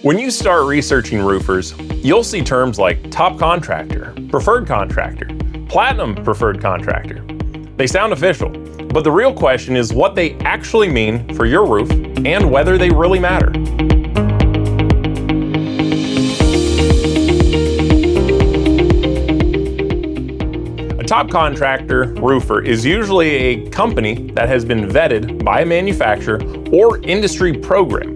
When you start researching roofers, you'll see terms like top contractor, preferred contractor, platinum preferred contractor. They sound official, but the real question is what they actually mean for your roof and whether they really matter. A top contractor roofer is usually a company that has been vetted by a manufacturer or industry program.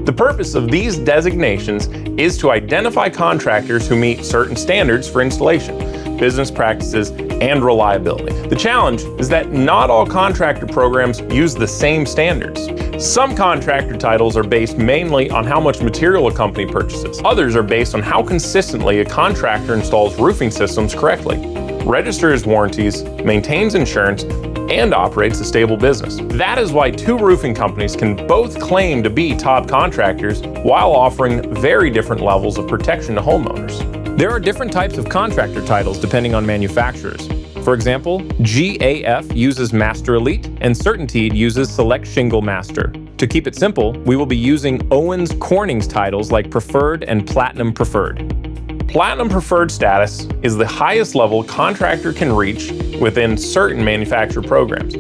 The purpose of these designations is to identify contractors who meet certain standards for installation, business practices, and reliability. The challenge is that not all contractor programs use the same standards. Some contractor titles are based mainly on how much material a company purchases. Others are based on how consistently a contractor installs roofing systems correctly, registers warranties, maintains insurance, and operates a stable business. That is why two roofing companies can both claim to be top contractors while offering very different levels of protection to homeowners. There are different types of contractor titles depending on manufacturers. For example, GAF uses Master Elite and CertainTeed uses Select Shingle Master. To keep it simple, we will be using Owens Corning's titles like Preferred and Platinum Preferred. Platinum Preferred status is the highest level a contractor can reach within certain manufacturer programs.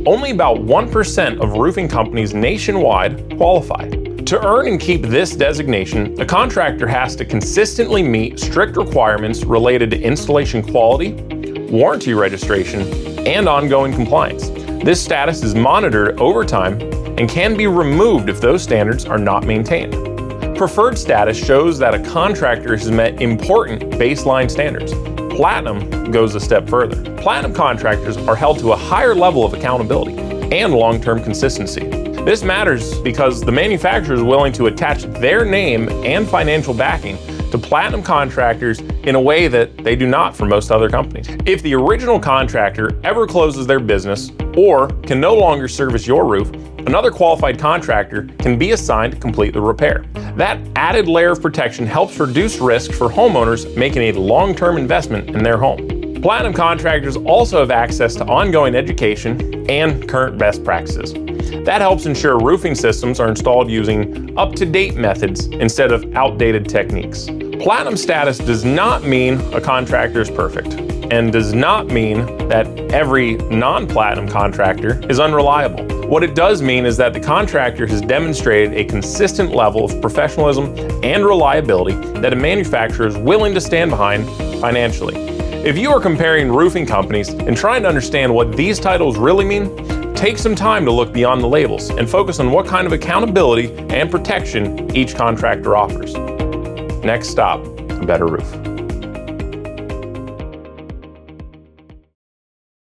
Only about 1% of roofing companies nationwide qualify. To earn and keep this designation, a contractor has to consistently meet strict requirements related to installation quality, warranty registration, and ongoing compliance. This status is monitored over time and can be removed if those standards are not maintained. Preferred status shows that a contractor has met important baseline standards. Platinum goes a step further. Platinum contractors are held to a higher level of accountability and long-term consistency. This matters because the manufacturer is willing to attach their name and financial backing to platinum contractors in a way that they do not for most other companies. If the original contractor ever closes their business or can no longer service your roof, another qualified contractor can be assigned to complete the repair. That added layer of protection helps reduce risk for homeowners making a long-term investment in their home. Platinum contractors also have access to ongoing education and current best practices. That helps ensure roofing systems are installed using up-to-date methods instead of outdated techniques. Platinum status does not mean a contractor is perfect, and does not mean that every non-platinum contractor is unreliable. What it does mean is that the contractor has demonstrated a consistent level of professionalism and reliability that a manufacturer is willing to stand behind financially. If you are comparing roofing companies and trying to understand what these titles really mean, take some time to look beyond the labels and focus on what kind of accountability and protection each contractor offers. Next stop, a better roof.